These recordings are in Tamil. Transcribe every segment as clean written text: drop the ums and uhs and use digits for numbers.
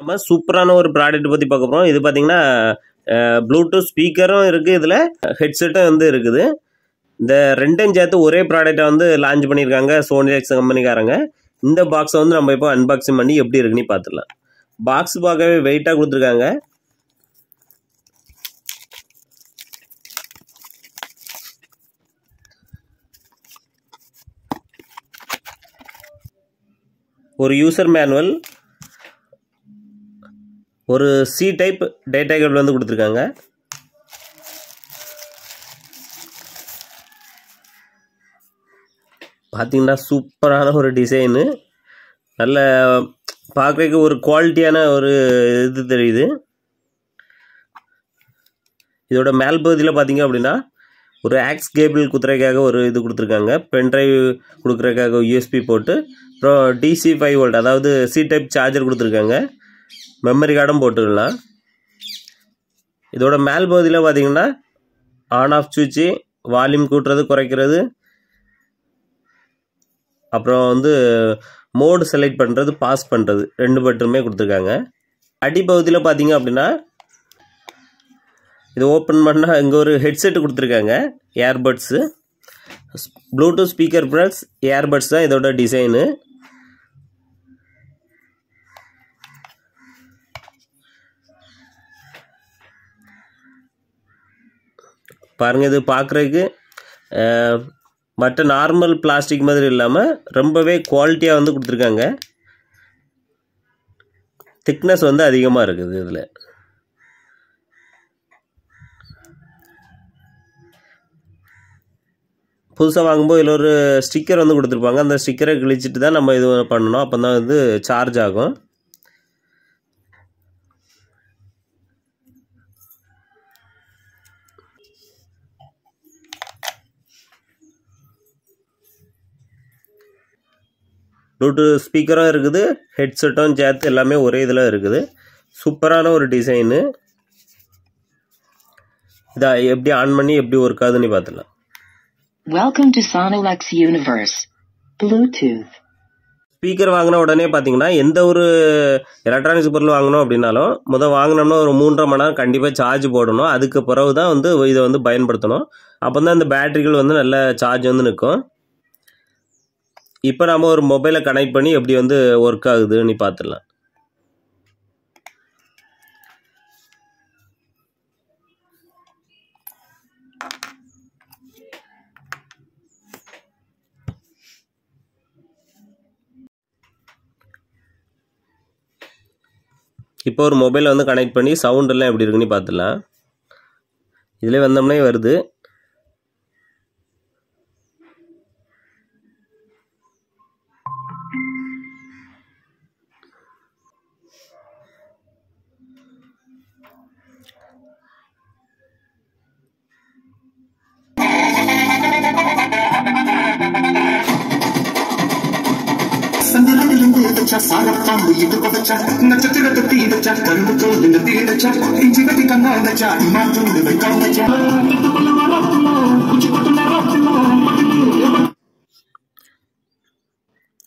நம்ம சூப்பரான ஒரு ப்ராடக்ட் பற்றி பார்க்க போகிறோம். இது பார்த்தீங்கன்னா ப்ளூடூத் ஸ்பீக்கரும் இருக்குது, இதில் ஹெட்செட்டும் வந்து இருக்குது. இந்த ரெண்டும் சேர்த்து ஒரே ப்ராடக்டை வந்து லான்ச் பண்ணியிருக்காங்க சோனிஎக்ஸ் கம்பெனிக்காரங்க. இந்த பாக்ஸை வந்து நம்ம இப்போ அன்பாக்சிங் பண்ணி எப்படி இருக்குன்னு பார்த்துடலாம். பாக்ஸ் பார்க்கவே வெயிட்டாக கொடுத்துருக்காங்க. ஒரு யூசர் மேனுவல், ஒரு சி டைப் டேட்டா கேபிள் வந்து கொடுத்துருக்காங்க. பார்த்தீங்கன்னா சூப்பரான ஒரு டிசைனு, நல்ல பார்க்குறதுக்கு ஒரு குவாலிட்டியான ஒரு இது தெரியுது. இதோட மேல் பகுதியில் பார்த்தீங்க அப்படின்னா ஒரு ஆக்ஸ் கேபிள் குத்துறதுக்காக ஒரு இது கொடுத்துருக்காங்க. பென்ட்ரைவ் கொடுக்குறதுக்காக யூஎஸ்பி போட்டு, அப்புறம் DC 5 வோல்ட் அதாவது சி டைப் சார்ஜர் கொடுத்துருக்காங்க. மெமரி கார்டும் போட்டுக்கலாம். இதோட மேல் பகுதியில் பார்த்தீங்கன்னா ஆன் ஆஃப் சுவிட்சு, வால்யூம் கூட்டுறது குறைக்கிறது, அப்புறம் வந்து மோடு செலக்ட் பண்ணுறது, பாஸ் பண்ணுறது, 2 பட்டனுமே கொடுத்துருக்காங்க. அடிப்பகுதியில் பார்த்தீங்க அப்படின்னா இது ஓப்பன் பண்ணால் இங்கே ஒரு ஹெட்செட் கொடுத்துருக்காங்க, earbuds, Bluetooth speaker plus earbuds தான் இதோட டிசைனு. பாருங்கள், இது பார்க்குறதுக்கு மற்ற நார்மல் பிளாஸ்டிக் மாதிரி இல்லாமல் ரொம்பவே குவாலிட்டியாக வந்து கொடுத்துருக்காங்க. திக்னஸ் வந்து அதிகமாக இருக்குது. இதில் புதுசாக வாங்கும்போது இதில் ஒரு ஸ்டிக்கர் வந்து கொடுத்துருப்பாங்க. அந்த ஸ்டிக்கரை கிழிச்சிட்டு தான் நம்ம இது பண்ணணும், அப்போ தான் வந்து சார்ஜ் ஆகும். ப்ளூடூத் ஸ்பீக்கரும் இருக்குது, ஹெட்செட்டும் சேர்த்து எல்லாமே ஒரே இதில் இருக்குது. சூப்பரான ஒரு டிசைனு. இதை எப்படி ஆன் பண்ணி எப்படி ஒர்க் ஆகுதுன்னு பார்த்துக்கலாம். Welcome to Sonolux Universe. Bluetooth. Speaker வாங்கின உடனே பார்த்தீங்கன்னா எந்த ஒரு எலக்ட்ரானிக்ஸ் பொருள் வாங்கணும் அப்படின்னாலும் வாங்கினோம்னா ஒரு 3.5 மணி நேரம் கண்டிப்பாக சார்ஜ் போடணும். அதுக்கு பிறகு தான் வந்து இதை வந்து பயன்படுத்தணும். அப்போ தான் இந்த பேட்டரிகள் வந்து நல்ல சார்ஜ் வந்து நிற்கும். இப்போ நம்ம ஒரு மொபைலை கனெக்ட் பண்ணி எப்படி வந்து ஒர்க் ஆகுதுன்னு பார்த்துடலாம். இப்போ ஒரு மொபைலை வந்து கனெக்ட் பண்ணி சவுண்ட் எல்லாம் எப்படி இருக்குன்னு பார்த்துடலாம். இதில் வந்தோம்னே வருது.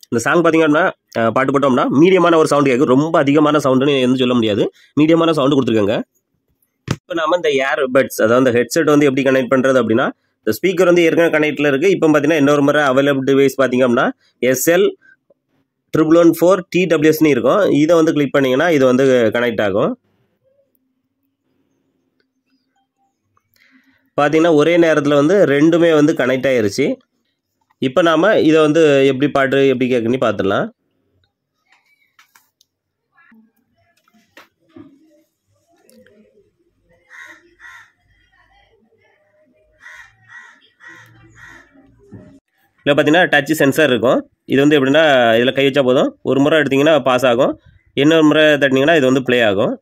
இந்த சாங் பார்த்தீங்கன்னா பாட்டு போட்டோம்னா மீடியமான ஒரு சவுண்டு கேட்கும். ரொம்ப அதிகமான சவுண்டுன்னு எதுவும் சொல்ல முடியாது, மீடியமான சவுண்டு கொடுத்துருக்காங்க. இப்போ நம்ம இந்த ஏர்பட்ஸ் அதாவது இந்த ஹெட்செட் வந்து எப்படி கனெக்ட் பண்ணுறது அப்படின்னா, இந்த ஸ்பீக்கர் வந்து ஏற்கனவே கனெக்டில் இருக்குது. இப்போ பார்த்தீங்கன்னா இன்னொரு முறை அவைலபிள் டிவைஸ் பார்த்தீங்க அப்படின்னா SL114TWSன்னு இருக்கும். இதை வந்து கிளிக் பண்ணிங்கன்னா இது வந்து கனெக்ட் ஆகும். பார்த்தீங்கன்னா ஒரே நேரத்தில் வந்து ரெண்டுமே வந்து கனெக்ட் ஆகிருச்சு. இப்போ நாம் இதை வந்து எப்படி பாட்டு எப்படி கேட்குன்னு பார்த்துடலாம். இதில் பார்த்தீங்கன்னா டச் சென்சார் இருக்கும். இது வந்து எப்படின்னா இதில் கை வச்சா போதும், ஒரு முறை எடுத்திங்கன்னா பாஸ் ஆகும், இன்னொரு முறை தட்டினீங்கன்னா இது வந்து ப்ளே ஆகும்.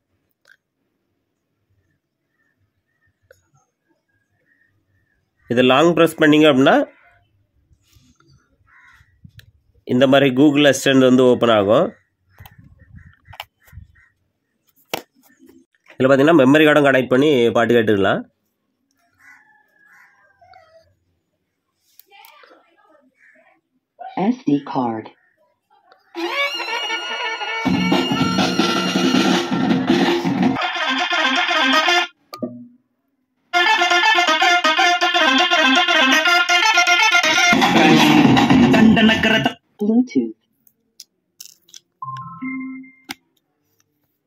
இது லாங் ப்ரெஸ் பண்ணிங்க அப்படின்னா இந்த மாதிரி கூகுள் அசிஸ்டன்ட் வந்து ஓப்பன் ஆகும். இதில் பார்த்தீங்கன்னா மெமரி கார்டும் கனெக்ட் பண்ணி பாட்டு கேட்டுக்கலாம். SD card.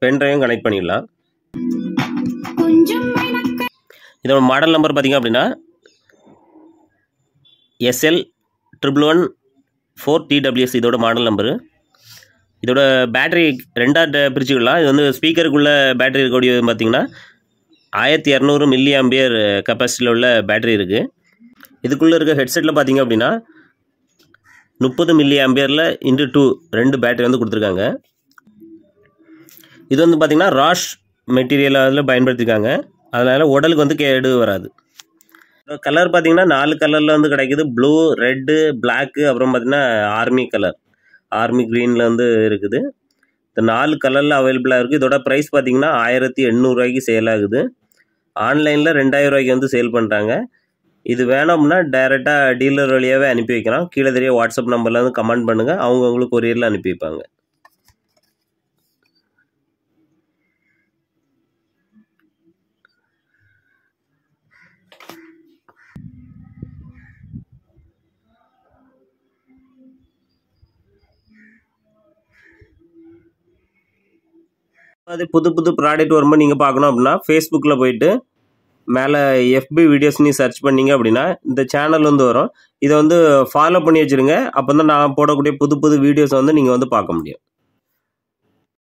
பென்ட்ரைவும் கனெக்ட் பண்ணிடலாம். இதோட மாடல் நம்பர் பார்த்திங்க அப்படின்னா SL111-4TWS இதோட மாடல் நம்பரு. இதோட பேட்டரி ரெண்டாக பிரிச்சுக்கலாம். இது வந்து ஸ்பீக்கருக்குள்ள பேட்டரி இருக்கக்கூடிய பார்த்திங்கன்னா 1200 mAh கெப்பாசிட்டியில் உள்ள பேட்டரி இருக்குது. இதுக்குள்ளே இருக்க ஹெட்செட்டில் பார்த்திங்க அப்படின்னா 30 mAh × 2 பேட்டரி வந்து கொடுத்துருக்காங்க. இது வந்து பார்த்திங்கன்னா ராஷ் மெட்டீரியல் அதில் பயன்படுத்தியிருக்காங்க. அதனால் உடலுக்கு வந்து கேடு வராது. கலர் பார்த்திங்கன்னா 4 கலரில் வந்து கிடைக்குது. ப்ளூ, ரெட்டு, பிளாக்கு, அப்புறம் பார்த்திங்கன்னா ஆர்மி கலர், ஆர்மி க்ரீனில் வந்து இருக்குது. இந்த 4 கலரில் அவைலபிளாக இருக்குது. இதோட ப்ரைஸ் பார்த்திங்கன்னா 1800 சேல் ஆகுது. ஆன்லைனில் 2000 வந்து சேல் பண்ணுறாங்க. இது வேணும்னா டைரெக்டாக டீலர் வழியாகவே அனுப்பி வைக்கலாம். கீழே தெரிய வாட்ஸ்அப் நம்பரில் வந்து கமெண்ட் பண்ணுங்கள். அவங்க உங்களுக்கு கொரியரில் அனுப்பி வைப்பாங்க. அது புது ப்ராடக்ட் வரும்போது நீங்கள் பார்க்கணும் அப்படின்னா ஃபேஸ்புக்கில் போயிட்டு மேலே FB வீடியோஸ்னு சர்ச் பண்ணிங்க அப்படின்னா இந்த சேனல் வந்து வரும். இதை வந்து ஃபாலோ பண்ணி வச்சுருங்க. அப்போ தான் நான் போடக்கூடிய புது வீடியோஸை வந்து நீங்கள் வந்து பார்க்க முடியும்.